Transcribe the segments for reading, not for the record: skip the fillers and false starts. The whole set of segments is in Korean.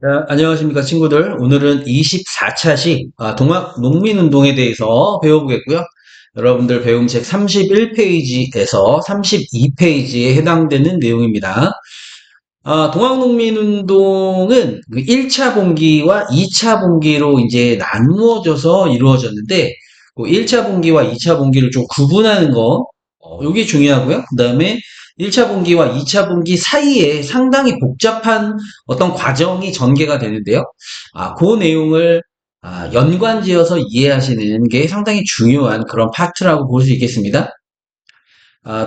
안녕하십니까, 친구들. 오늘은 24차시 동학 농민운동에 대해서 배워보겠고요. 여러분들 배움 책 31페이지에서 32페이지에 해당되는 내용입니다. 동학농민운동은 그 1차 봉기와 2차 봉기로 이제 나누어져서 이루어졌는데, 그 1차 봉기와 2차 봉기를 좀 구분하는 거, 요게 중요하고요. 그 다음에 1차 분기와 2차 분기 사이에 상당히 복잡한 어떤 과정이 전개가 되는데요. 그 내용을 연관지어서 이해하시는 게 상당히 중요한 그런 파트라고 볼 수 있겠습니다.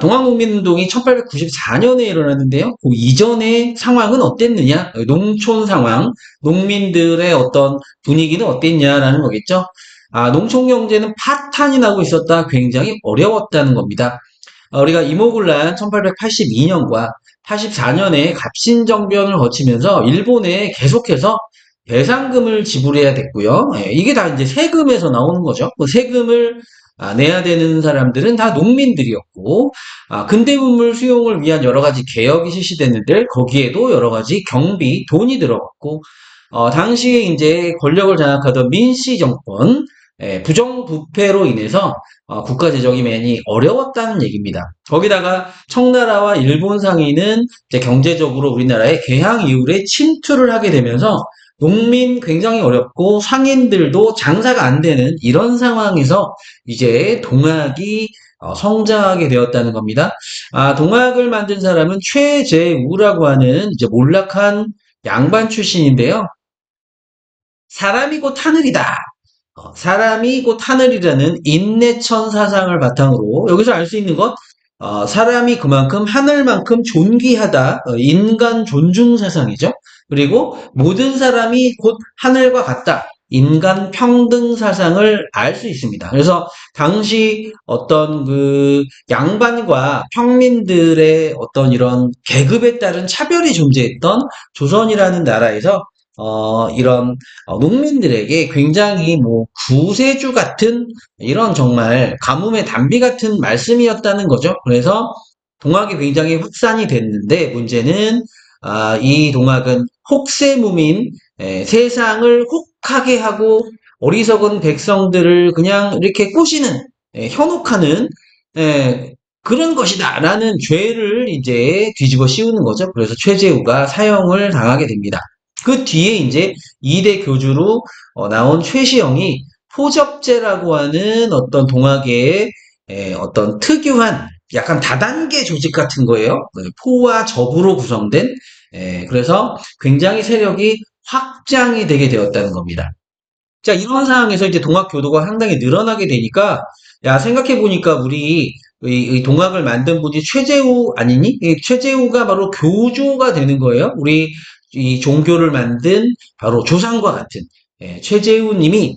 동학농민운동이 1894년에 일어났는데요. 그 이전의 상황은 어땠느냐? 농촌 상황, 농민들의 어떤 분위기는 어땠냐라는 거겠죠. 농촌 경제는 파탄이 나고 있었다. 굉장히 어려웠다는 겁니다. 우리가 이모군란 1882년과 84년에 갑신정변을 거치면서 일본에 계속해서 배상금을 지불해야 됐고요. 예, 이게 다 이제 세금에서 나오는 거죠. 그 세금을 내야 되는 사람들은 다 농민들이었고, 근대문물 수용을 위한 여러 가지 개혁이 실시됐는데, 거기에도 여러 가지 경비, 돈이 들어갔고, 당시에 이제 권력을 장악하던 민씨 정권, 부정부패로 인해서 국가 재정이 많이 어려웠다는 얘기입니다. 거기다가 청나라와 일본 상인은 이제 경제적으로 우리나라의 개항 이후에 침투를 하게 되면서 농민 굉장히 어렵고 상인들도 장사가 안 되는 이런 상황에서 이제 동학이 성장하게 되었다는 겁니다. 동학을 만든 사람은 최재우라고 하는 이제 몰락한 양반 출신인데요. 사람이 곧 하늘이다. 사람이 곧 하늘이라는 인내천 사상을 바탕으로 여기서 알 수 있는 것, 사람이 그만큼 하늘만큼 존귀하다. 인간 존중 사상이죠. 그리고 모든 사람이 곧 하늘과 같다. 인간 평등 사상을 알 수 있습니다. 그래서 당시 어떤 그 양반과 평민들의 어떤 이런 계급에 따른 차별이 존재했던 조선이라는 나라에서 이런 농민들에게 굉장히 뭐 구세주 같은 이런 정말 가뭄의 단비 같은 말씀이었다는 거죠. 그래서 동학이 굉장히 확산이 됐는데 문제는 이 동학은 혹세무민, 세상을 혹하게 하고 어리석은 백성들을 그냥 이렇게 꼬시는, 현혹하는 그런 것이다라는 죄를 이제 뒤집어 씌우는 거죠. 그래서 최재우가 사형을 당하게 됩니다. 그 뒤에 이제 2대 교주로 나온 최시영이 포접제라고 하는 어떤 동학의 어떤 특유한 약간 다단계 조직 같은 거예요. 포와 접으로 구성된. 그래서 굉장히 세력이 확장이 되게 되었다는 겁니다. 자, 이런 상황에서 이제 동학 교도가 상당히 늘어나게 되니까, 야, 생각해보니까 우리 이 동학을 만든 분이 최재우 아니니? 이 최재우가 바로 교조가 되는 거예요. 우리 이 종교를 만든 바로 조상과 같은 최재우 님이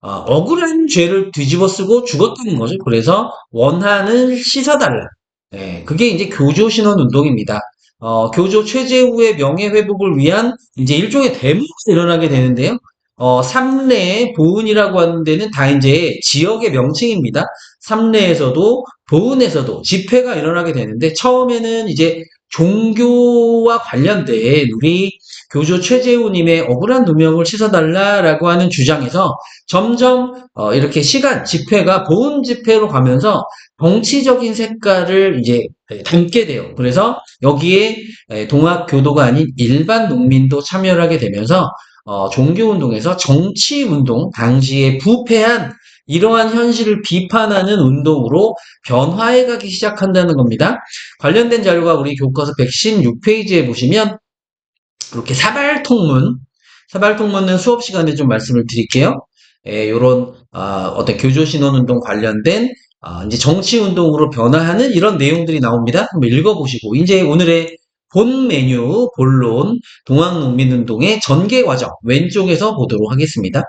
억울한 죄를 뒤집어 쓰고 죽었다는 거죠. 그래서 원한을 씻어달라. 그게 이제 교조 신원 운동입니다. 교조 최재우의 명예 회복을 위한 이제 일종의 데모가 일어나게 되는데요. 삼례, 보은이라고 하는 데는 다 이제 지역의 명칭입니다. 삼례에서도 보은에서도 집회가 일어나게 되는데 처음에는 이제 종교와 관련된 우리 교조 최재우님의 억울한 누명을 씻어달라라고 하는 주장에서 점점 이렇게 시간 집회가 보은 집회로 가면서 정치적인 색깔을 이제 담게 돼요. 그래서 여기에 동학 교도가 아닌 일반 농민도 참여를 하게 되면서 종교운동에서 정치운동, 당시에 부패한 이러한 현실을 비판하는 운동으로 변화해 가기 시작한다는 겁니다. 관련된 자료가 우리 교과서 116페이지에 보시면 이렇게 사발통문은 수업 시간에 좀 말씀을 드릴게요. 요런 어떤 교조신원운동 관련된 이제 정치운동으로 변화하는 이런 내용들이 나옵니다. 한번 읽어보시고 이제 오늘의 본 메뉴, 본론, 동학농민운동의 전개 과정 왼쪽에서 보도록 하겠습니다.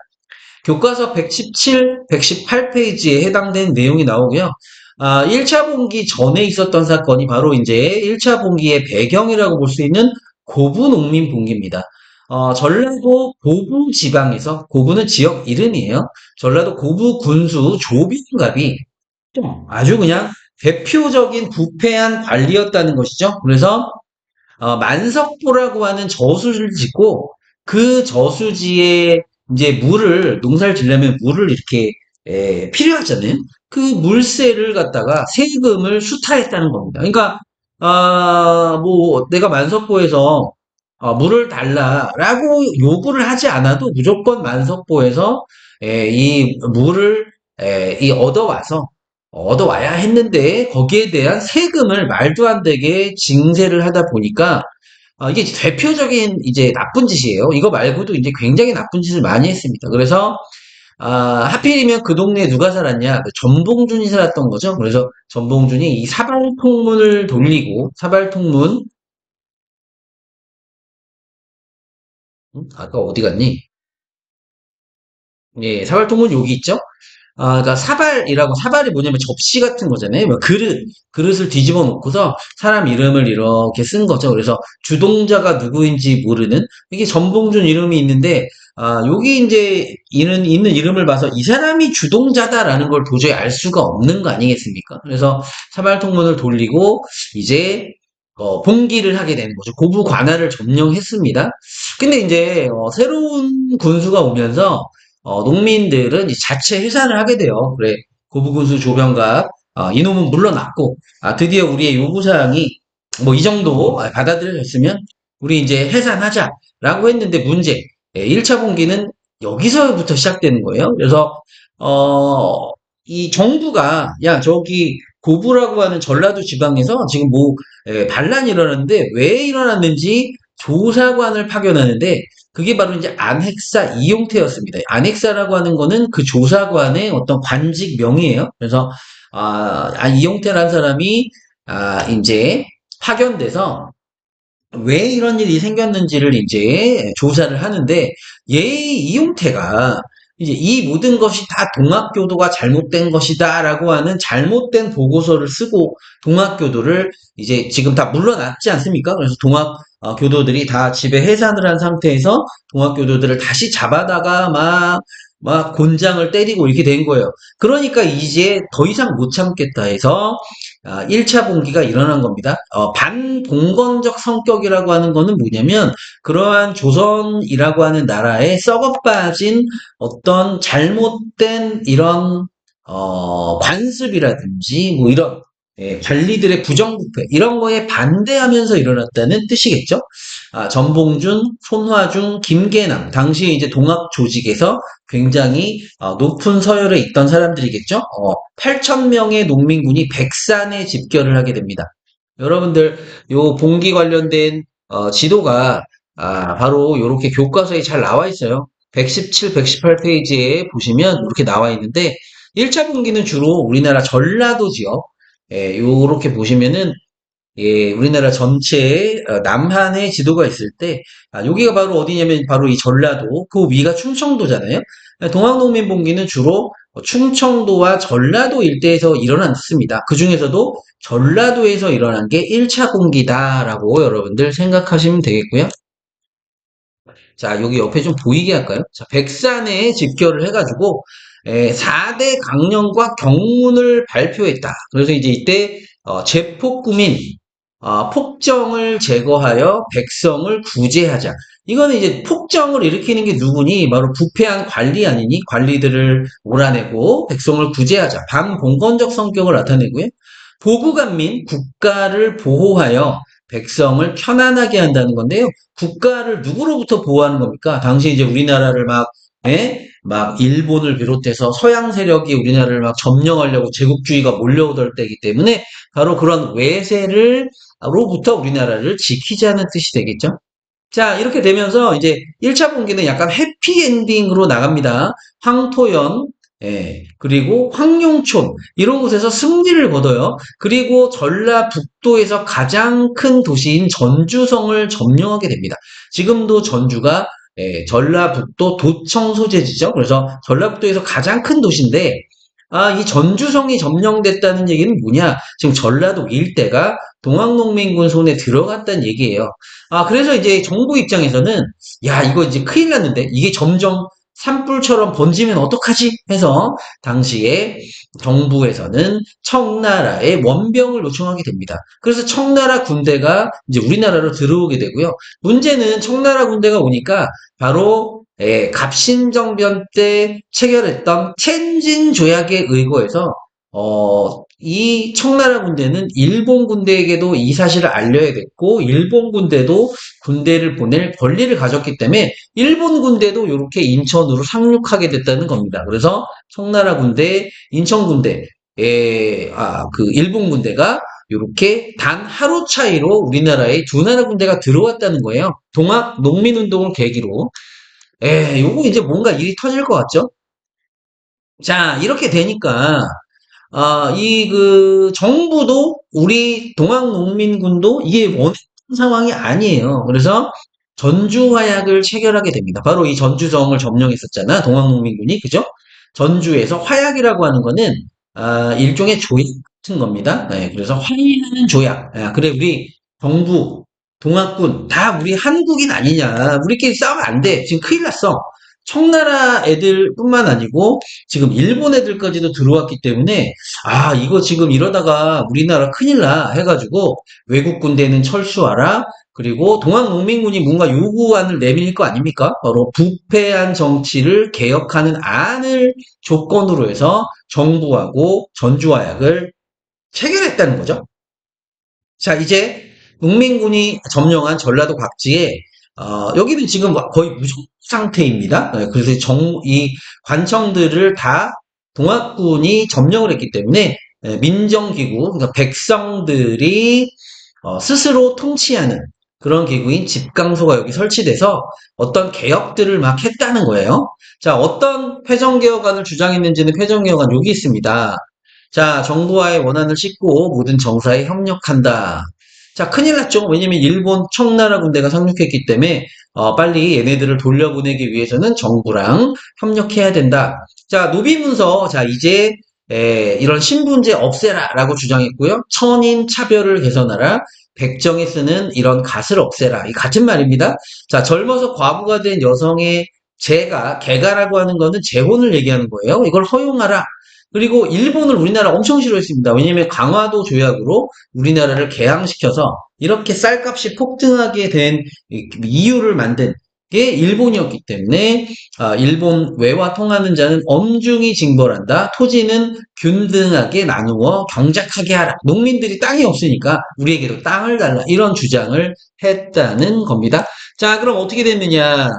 교과서 117, 118페이지에 해당된 내용이 나오고요. 1차 봉기 전에 있었던 사건이 바로 이제 1차 봉기의 배경이라고 볼 수 있는 고부 농민 봉기입니다. 전라도 고부 지방에서, 고부는 지역 이름이에요. 전라도 고부 군수 조빈갑이 아주 그냥 대표적인 부패한 관리였다는 것이죠. 그래서 만석보라고 하는 저수를 짓고 그 저수지에 이제 물을, 농사를 지려면 물을 이렇게, 필요하잖아요. 그 물세를 갖다가 세금을 수탈했다는 겁니다. 그러니까, 뭐, 내가 만석보에서 물을 달라라고 요구를 하지 않아도 무조건 만석보에서 이 물을 얻어와야 했는데 거기에 대한 세금을 말도 안 되게 징세를 하다 보니까 이게 대표적인 이제 나쁜 짓이에요. 이거 말고도 이제 굉장히 나쁜 짓을 많이 했습니다. 그래서 하필이면 그 동네에 누가 살았냐? 그 전봉준이 살았던 거죠. 그래서 전봉준이 이 사발통문을 돌리고 사발통문 아까 어디 갔니? 예, 사발통문 여기 있죠? 그러니까 사발이라고 사발이 뭐냐면 접시 같은 거잖아요. 뭐 그릇을 뒤집어 놓고서 사람 이름을 이렇게 쓴 거죠. 그래서 주동자가 누구인지 모르는 이게 전봉준 이름이 있는데 여기 이제 있는 이름을 봐서 이 사람이 주동자다라는 걸 도저히 알 수가 없는 거 아니겠습니까? 그래서 사발통문을 돌리고 이제 봉기를 하게 되는 거죠. 고부 관할을 점령했습니다. 근데 이제 새로운 군수가 오면서 농민들은 이 자체 해산을 하게 돼요. 그래, 고부군수 조병갑, 이놈은 물러났고, 드디어 우리의 요구사항이 뭐 이 정도 받아들여졌으면 우리 이제 해산하자라고 했는데 문제, 1차 봉기는 여기서부터 시작되는 거예요. 그래서, 이 정부가, 야, 저기 고부라고 하는 전라도 지방에서 지금 뭐, 반란이 일어났는데 왜 일어났는지 조사관을 파견하는데 그게 바로 이제 안핵사 이용태였습니다. 안핵사라고 하는 거는 그 조사관의 어떤 관직명이에요. 그래서 이용태라는 사람이 이제 파견돼서 왜 이런 일이 생겼는지를 이제 조사를 하는데 얘 이용태가 이제 이 모든 것이 다 동학교도가 잘못된 것이다라고 하는 잘못된 보고서를 쓰고 동학교도를 이제 지금 다 물러났지 않습니까? 그래서 교도들이 다 집에 해산을 한 상태에서 동학교도들을 다시 잡아다가 막 곤장을 때리고 이렇게 된 거예요. 그러니까 이제 더 이상 못 참겠다 해서 1차 봉기가 일어난 겁니다. 반봉건적 성격이라고 하는 거는 뭐냐면 그러한 조선이라고 하는 나라에 썩어빠진 어떤 잘못된 이런 관습이라든지 뭐 이런 관리들의 부정부패 이런 거에 반대하면서 일어났다는 뜻이겠죠. 전봉준, 손화중, 김계남 당시에 이제 동학 조직에서 굉장히 높은 서열에 있던 사람들이겠죠. 8천 명의 농민군이 백산에 집결을 하게 됩니다. 여러분들 요 봉기 관련된 지도가 바로 이렇게 교과서에 잘 나와 있어요. 117, 118페이지에 보시면 이렇게 나와 있는데 1차 봉기는 주로 우리나라 전라도 지역 요렇게 보시면은 우리나라 전체에 남한의 지도가 있을 때 여기가 바로 어디냐면 바로 이 전라도 그 위가 충청도잖아요. 동학농민봉기는 주로 충청도와 전라도 일대에서 일어났습니다. 그 중에서도 전라도에서 일어난 게 1차 봉기다라고 여러분들 생각하시면 되겠고요. 자, 여기 옆에 좀 보이게 할까요? 자, 백산에 집결을 해가지고 4대 강령과 경문을 발표했다. 그래서 이제 이때 제폭구민 폭정을 제거하여 백성을 구제하자. 이거는 이제 폭정을 일으키는 게 누구니? 바로 부패한 관리 아니니? 관리들을 몰아내고 백성을 구제하자. 반봉건적 성격을 나타내고요. 보국안민, 국가를 보호하여 백성을 편안하게 한다는 건데요. 국가를 누구로부터 보호하는 겁니까? 당시 이제 우리나라를 막 일본을 비롯해서 서양 세력이 우리나라를 막 점령하려고 제국주의가 몰려오던 때이기 때문에 바로 그런 외세로부터 우리나라를 지키자는 뜻이 되겠죠. 자, 이렇게 되면서 이제 1차 분기는 약간 해피엔딩으로 나갑니다. 황토연, 그리고 황룡촌, 이런 곳에서 승리를 거둬요. 그리고 전라북도에서 가장 큰 도시인 전주성을 점령하게 됩니다. 지금도 전주가 전라북도 도청 소재지죠. 그래서 전라북도에서 가장 큰 도시인데, 이 전주성이 점령됐다는 얘기는 뭐냐? 지금 전라도 일대가 동학농민군 손에 들어갔다는 얘기예요. 그래서 이제 정부 입장에서는, 야, 이거 이제 큰일 났는데, 이게 점점 산불처럼 번지면 어떡하지? 해서 당시에 정부에서는 청나라에 원병을 요청하게 됩니다. 그래서 청나라 군대가 이제 우리나라로 들어오게 되고요. 문제는 청나라 군대가 오니까 바로 갑신정변 때 체결했던 텐진 조약에 의거해서 이 청나라 군대는 일본 군대에게도 이 사실을 알려야 됐고 일본 군대도 군대를 보낼 권리를 가졌기 때문에 일본 군대도 이렇게 인천으로 상륙하게 됐다는 겁니다. 그래서 청나라 군대, 인천 군대, 그 일본 군대가 이렇게 단 하루 차이로 우리나라에 두 나라 군대가 들어왔다는 거예요. 동학 농민운동을 계기로. 요거 이제 뭔가 일이 터질 것 같죠? 자, 이렇게 되니까 정부도 우리 동학농민군도 이게 원했던 상황이 아니에요. 그래서 전주화약을 체결하게 됩니다. 바로 이 전주성을 점령했었잖아, 동학농민군이. 그죠? 전주에서 화약이라고 하는 거는, 일종의 조약 같은 겁니다. 네, 그래서 화해하는 조약. 그래, 우리 정부, 동학군, 다 우리 한국인 아니냐. 우리끼리 싸우면 안 돼. 지금 큰일 났어. 청나라 애들뿐만 아니고 지금 일본 애들까지도 들어왔기 때문에 이거 지금 이러다가 우리나라 큰일 나 해가지고 외국 군대는 철수하라. 그리고 동학농민군이 뭔가 요구안을 내밀 거 아닙니까? 바로 부패한 정치를 개혁하는 안을 조건으로 해서 정부하고 전주화약을 체결했다는 거죠. 자, 이제 농민군이 점령한 전라도 각지에 여기는 지금 거의 무속 상태입니다. 그래서 이 관청들을 다 동학군이 점령을 했기 때문에 민정기구, 그러니까 백성들이 스스로 통치하는 그런 기구인 집강소가 여기 설치돼서 어떤 개혁들을 막 했다는 거예요. 자, 어떤 패정개혁안을 주장했는지는 패정개혁안 여기 있습니다. 자, 정부와의 원한을 싣고 모든 정사에 협력한다. 자, 큰일 났죠. 왜냐면 일본 청나라 군대가 상륙했기 때문에 빨리 얘네들을 돌려보내기 위해서는 정부랑 협력해야 된다. 자, 노비문서. 자, 이제 이런 신분제 없애라라고 주장했고요. 천인 차별을 개선하라. 백정에 쓰는 이런 갓을 없애라. 이 같은 말입니다. 자, 젊어서 과부가 된 여성의 개가라고 하는 거는 재혼을 얘기하는 거예요. 이걸 허용하라. 그리고 일본을 우리나라 엄청 싫어했습니다. 왜냐면 강화도 조약으로 우리나라를 개항시켜서 이렇게 쌀값이 폭등하게 된 이유를 만든 게 일본이었기 때문에 일본 외와 통하는 자는 엄중히 징벌한다. 토지는 균등하게 나누어 경작하게 하라. 농민들이 땅이 없으니까 우리에게도 땅을 달라. 이런 주장을 했다는 겁니다. 자, 그럼 어떻게 됐느냐?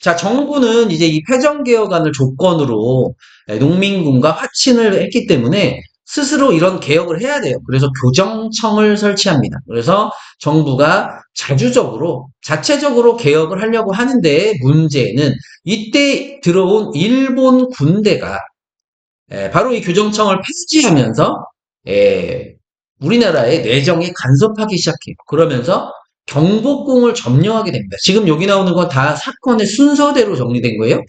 자, 정부는 이제 이 패정개혁안을 조건으로 농민군과 화친을 했기 때문에 스스로 이런 개혁을 해야 돼요. 그래서 교정청을 설치합니다. 그래서 정부가 자체적으로 개혁을 하려고 하는데 문제는 이때 들어온 일본 군대가 바로 이 교정청을 폐지하면서 우리나라의 내정에 간섭하기 시작해요. 그러면서 경복궁을 점령하게 됩니다. 지금 여기 나오는 건 다 사건의 순서대로 정리된 거예요.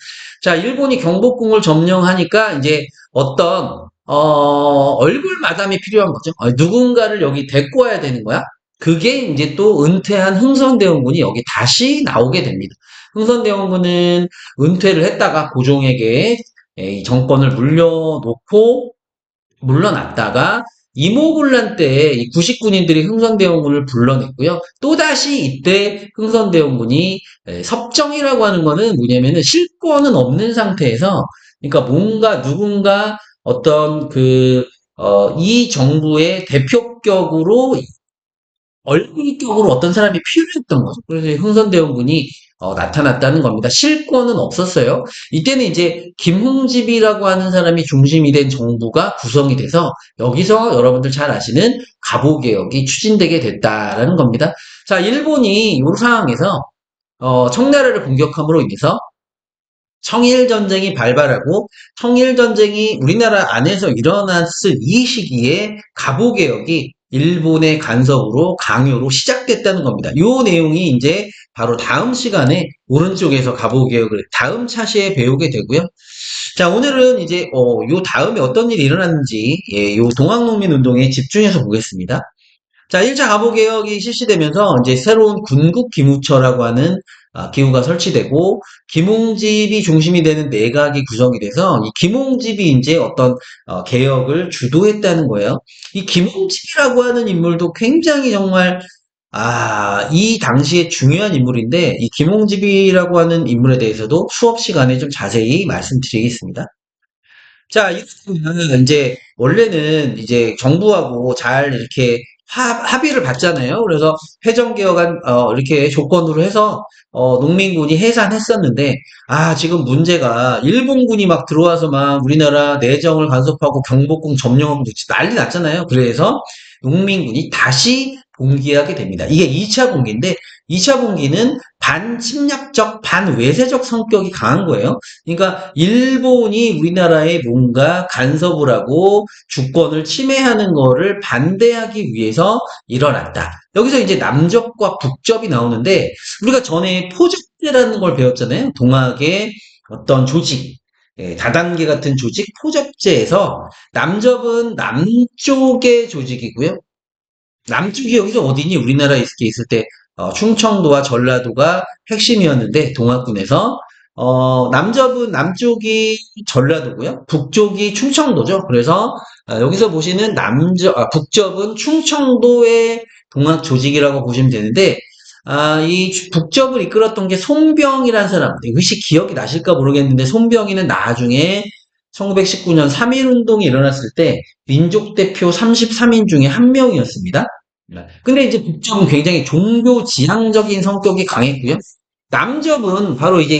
자, 일본이 경복궁을 점령하니까 이제 어떤 얼굴 마담이 필요한 거죠. 누군가를 여기 데리고 와야 되는 거야. 그게 이제 또 은퇴한 흥선대원군이 여기 다시 나오게 됩니다. 흥선대원군은 은퇴를 했다가 고종에게 이 정권을 물러났다가 이모군란 때 이 구식군인들이 흥선대원군을 불러냈고요. 또다시 이때 흥선대원군이 섭정이라고 하는 거는 뭐냐면은 실권은 없는 상태에서 그러니까 뭔가 누군가 어떤 이 정부의 대표격으로 얼굴격으로 어떤 사람이 필요했던 거죠. 그래서 흥선대원군이 나타났다는 겁니다. 실권은 없었어요. 이때는 이제 김흥집이라고 하는 사람이 중심이 된 정부가 구성이 돼서 여기서 여러분들 잘 아시는 갑오개혁이 추진되게 됐다라는 겁니다. 자, 일본이 이 상황에서 청나라를 공격함으로 인해서 청일전쟁이 발발하고 청일전쟁이 우리나라 안에서 일어났을 이 시기에 갑오개혁이 일본의 간섭으로 강요로 시작됐다는 겁니다. 이 내용이 이제 바로 다음 시간에 오른쪽에서 갑오개혁을 다음 차시에 배우게 되고요. 자, 오늘은 이제 요 다음에 어떤 일이 일어났는지 요 동학농민운동에 집중해서 보겠습니다. 자, 1차 갑오개혁이 실시되면서 이제 새로운 군국기무처라고 하는 기구가 설치되고 김홍집이 중심이 되는 내각이 구성이 돼서 이 김홍집이 이제 어떤 개혁을 주도했다는 거예요. 이 김홍집이라고 하는 인물도 굉장히 정말 이 당시에 중요한 인물인데 이 김홍집이라고 하는 인물에 대해서도 수업 시간에 좀 자세히 말씀드리겠습니다. 자, 이렇게 이제 원래는 이제 정부하고 잘 이렇게 합의를 봤잖아요. 그래서 회전개혁안 이렇게 조건으로 해서 농민군이 해산했었는데 지금 문제가 일본군이 막 들어와서 막 우리나라 내정을 간섭하고 경복궁 점령하고 난리 났잖아요. 그래서 농민군이 다시 봉기하게 됩니다. 이게 2차 봉기인데 2차 봉기는 반침략적, 반외세적 성격이 강한 거예요. 그러니까 일본이 우리나라에 뭔가 간섭을 하고 주권을 침해하는 거를 반대하기 위해서 일어났다. 여기서 이제 남접과 북접이 나오는데 우리가 전에 포접제라는 걸 배웠잖아요. 동학의 어떤 조직, 다단계 같은 조직 포접제에서 남접은 남쪽의 조직이고요. 남쪽이 여기서 어디니? 우리나라에 있을 때 충청도와 전라도가 핵심이었는데 동학군에서 남접은 남쪽이 전라도고요. 북쪽이 충청도죠. 그래서 여기서 보시는 북접은 충청도의 동학 조직이라고 보시면 되는데 이 북접을 이끌었던 게 손병이라는 사람. 혹시 기억이 나실까 모르겠는데 손병이는 나중에 1919년 3.1운동이 일어났을 때 민족 대표 33인 중에 한 명이었습니다. 근데 이제 북접은 굉장히 종교 지향적인 성격이 강했고요. 남접은 바로 이제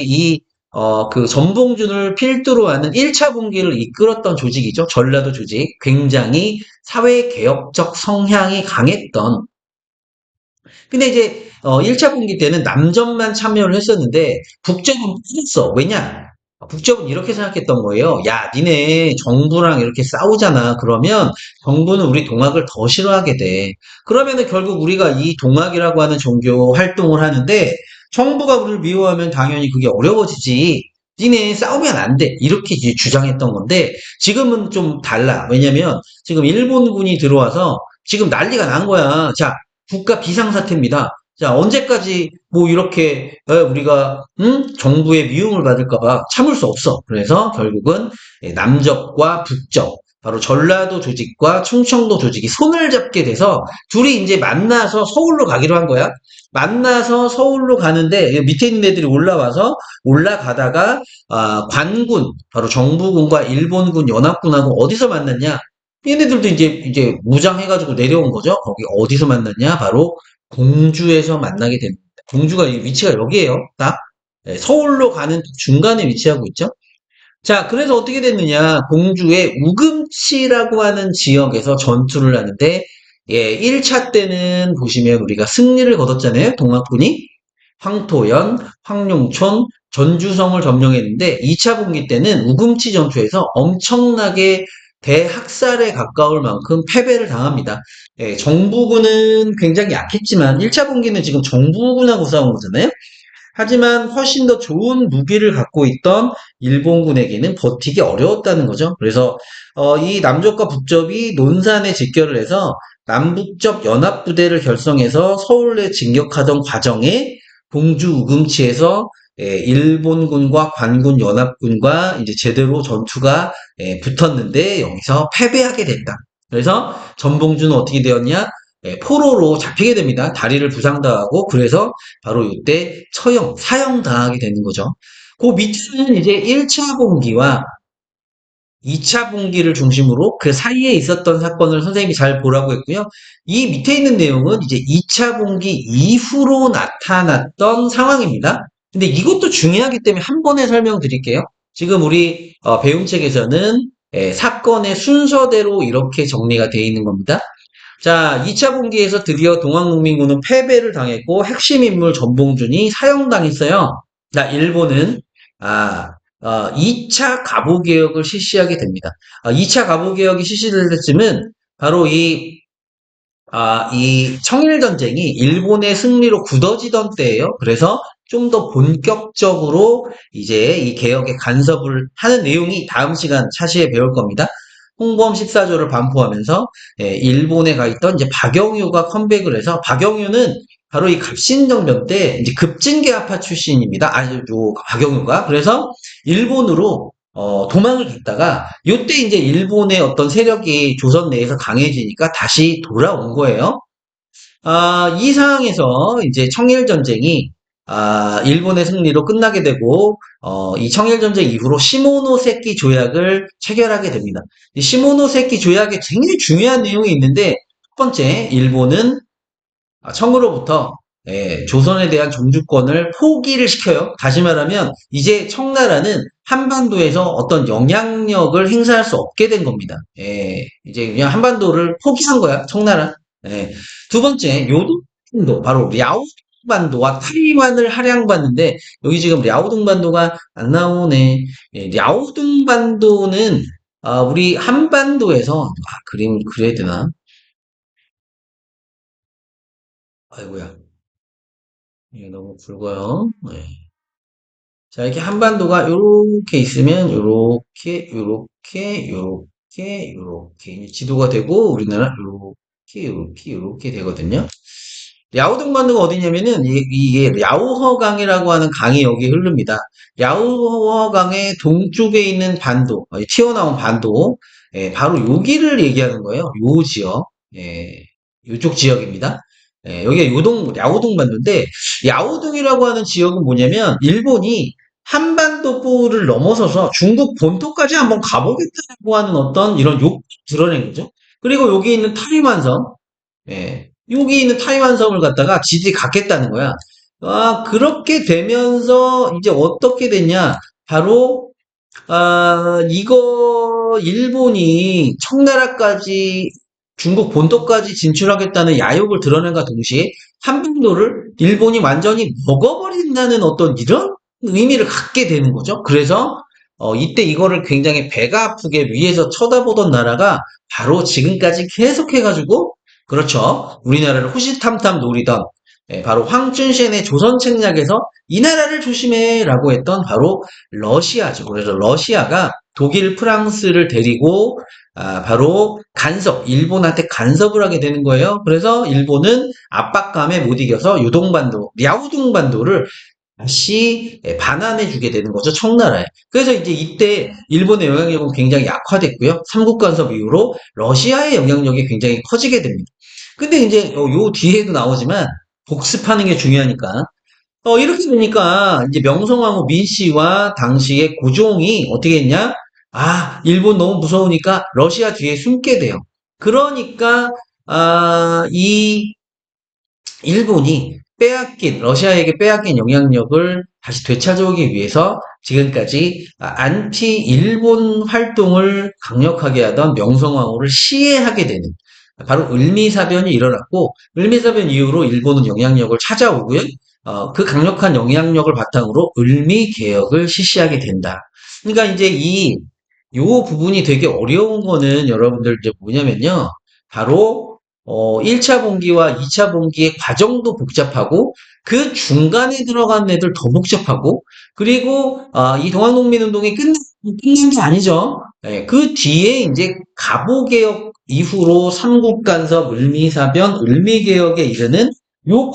그 전봉준을 필두로 하는 1차 분기를 이끌었던 조직이죠. 전라도 조직. 굉장히 사회개혁적 성향이 강했던. 근데 이제 1차 분기 때는 남접만 참여를 했었는데 북접은 빠졌어. 왜냐? 북접은 이렇게 생각했던 거예요. 야, 니네 정부랑 이렇게 싸우잖아. 그러면 정부는 우리 동학을 더 싫어하게 돼. 그러면은 결국 우리가 이 동학이라고 하는 종교 활동을 하는데 정부가 우리를 미워하면 당연히 그게 어려워지지. 니네 싸우면 안 돼. 이렇게 이제 주장했던 건데 지금은 좀 달라. 왜냐면 지금 일본군이 들어와서 지금 난리가 난 거야. 자, 국가 비상사태입니다. 자, 언제까지 뭐 이렇게 우리가 정부의 미움을 받을까 봐 참을 수 없어. 그래서 결국은 남접과 북접, 바로 전라도 조직과 충청도 조직이 손을 잡게 돼서 둘이 이제 만나서 서울로 가기로 한 거야. 만나서 서울로 가는데 밑에 있는 애들이 올라가다가 관군, 바로 정부군과 일본군 연합군하고 어디서 만났냐? 얘네들도 이제 무장해가지고 내려온 거죠. 거기 어디서 만났냐? 바로 공주에서 만나게 됩니다. 공주가 위치가 여기에요. 딱 서울로 가는 중간에 위치하고 있죠. 자, 그래서 어떻게 됐느냐? 공주의 우금치라고 하는 지역에서 전투를 하는데 1차 때는 보시면 우리가 승리를 거뒀잖아요. 동학군이 황토연, 황룡촌, 전주성을 점령했는데 2차 분기 때는 우금치 전투에서 엄청나게 대학살에 가까울 만큼 패배를 당합니다. 정부군은 굉장히 약했지만 1차 분기는 지금 정부군하고 싸운 거잖아요. 하지만 훨씬 더 좋은 무기를 갖고 있던 일본군에게는 버티기 어려웠다는 거죠. 그래서 이 남접과 북접이 논산에 직결을 해서 남북접 연합부대를 결성해서 서울에 진격하던 과정에 공주 우금치에서 일본군과 관군 연합군과 이제 제대로 전투가 붙었는데 여기서 패배하게 된다. 그래서 전봉준은 어떻게 되었냐? 포로로 잡히게 됩니다. 다리를 부상당하고 그래서 바로 이때 사형당하게 되는 거죠. 그 밑에는 이제 1차 봉기와 2차 분기를 중심으로 그 사이에 있었던 사건을 선생님이 잘 보라고 했고요. 이 밑에 있는 내용은 이제 2차 분기 이후로 나타났던 상황입니다. 근데 이것도 중요하기 때문에 한 번에 설명드릴게요. 지금 우리 배움 책에서는 사건의 순서대로 이렇게 정리가 되어 있는 겁니다. 자, 2차 분기에서 드디어 동학농민군은 패배를 당했고 핵심 인물 전봉준이 사형당했어요. 자, 일본은 2차 갑오개혁을 실시하게 됩니다. 2차 갑오개혁이 실시될 때쯤은 바로 이 청일전쟁이 일본의 승리로 굳어지던 때예요. 그래서 좀 더 본격적으로 이제 이 개혁에 간섭을 하는 내용이 다음 시간 차시에 배울 겁니다. 홍범 14조를 반포하면서 일본에 가 있던 이제 박영유가 컴백을 해서 박영유는 바로 이 갑신정변 때 이제 급진계아파 출신입니다. 아주 박영효가. 그래서 일본으로 도망을 갔다가 요때 이제 일본의 어떤 세력이 조선 내에서 강해지니까 다시 돌아온 거예요. 이 상황에서 이제 청일전쟁이 일본의 승리로 끝나게 되고, 이 청일전쟁 이후로 시모노세키 조약을 체결하게 됩니다. 이 시모노세키 조약에 굉장히 중요한 내용이 있는데, 첫 번째, 일본은 청으로부터 조선에 대한 종주권을 포기를 시켜요. 다시 말하면 이제 청나라는 한반도에서 어떤 영향력을 행사할 수 없게 된 겁니다. 이제 그냥 한반도를 포기한 거야, 청나라. 예. 두 번째, 요동반도, 바로 랴오둥반도와 타이완을 할양받는데 여기 지금 랴오둥반도가 안 나오네. 랴오둥반도는 우리 한반도에서 그림 그려야 되나? 아이고야. 이게 너무 굵어요. 네. 자, 이렇게 한반도가 요렇게 있으면 요렇게 지도가 되고 우리나라 요렇게 되거든요. 랴오둥반도가 어디냐면은 이게 랴오허강이라고 하는 강이 여기 흐릅니다. 랴오허강의 동쪽에 있는 반도, 튀어나온 반도, 바로 여기를 얘기하는 거예요. 요 지역, 요쪽 지역입니다. 여기가 랴오둥 반도인데, 랴오둥이라고 하는 지역은 뭐냐면, 일본이 한반도를 넘어서서 중국 본토까지 한번 가보겠다고 하는 어떤 이런 욕구를 드러낸 거죠. 그리고 여기 있는 타이완섬, 여기 있는 타이완섬을 갖다가 지지 갖겠다는 거야. 그렇게 되면서 이제 어떻게 됐냐? 바로 이거 일본이 청나라까지 중국 본토까지 진출하겠다는 야욕을 드러낸과 동시에 한반도를 일본이 완전히 먹어버린다는 어떤 이런 의미를 갖게 되는 거죠. 그래서 이때 이거를 굉장히 배가 아프게 위에서 쳐다보던 나라가 바로 지금까지 계속해가지고 그렇죠. 우리나라를 호시탐탐 노리던 바로 황춘신의 조선책략에서 이 나라를 조심해라고 했던 바로 러시아죠. 그래서 러시아가 독일, 프랑스를 데리고 바로 일본한테 간섭을 하게 되는 거예요. 그래서 일본은 압박감에 못 이겨서 랴오둥반도를 다시 반환해주게 되는 거죠, 청나라에. 그래서 이제 이때 일본의 영향력은 굉장히 약화됐고요. 삼국간섭 이후로 러시아의 영향력이 굉장히 커지게 됩니다. 근데 이제 요 뒤에도 나오지만 복습하는 게 중요하니까 이렇게 되니까 이제 명성황후 민씨와 당시의 고종이 어떻게 했냐? 일본 너무 무서우니까 러시아 뒤에 숨게 돼요. 그러니까 이 일본이 러시아에게 빼앗긴 영향력을 다시 되찾아오기 위해서 지금까지 안티 일본 활동을 강력하게 하던 명성황후를 시해하게 되는 바로 을미사변이 일어났고 을미사변 이후로 일본은 영향력을 찾아오고요. 그 강력한 영향력을 바탕으로 을미개혁을 실시하게 된다. 그러니까 이제 요 부분이 되게 어려운 거는 여러분들 이제 뭐냐면요. 바로 1차 봉기와 2차 봉기의 과정도 복잡하고 그 중간에 들어간 애들 더 복잡하고 그리고 이 동학농민운동이 끝난 게 아니죠. 그 뒤에 이제 갑오개혁 이후로 삼국간섭, 을미사변, 을미개혁에 이르는 요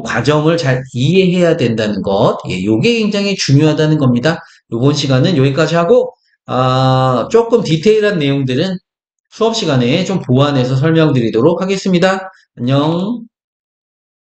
과정을 잘 이해해야 된다는 것, 요게 굉장히 중요하다는 겁니다. 요번 시간은 여기까지 하고 조금 디테일한 내용들은 수업 시간에 좀 보완해서 설명드리도록 하겠습니다. 안녕.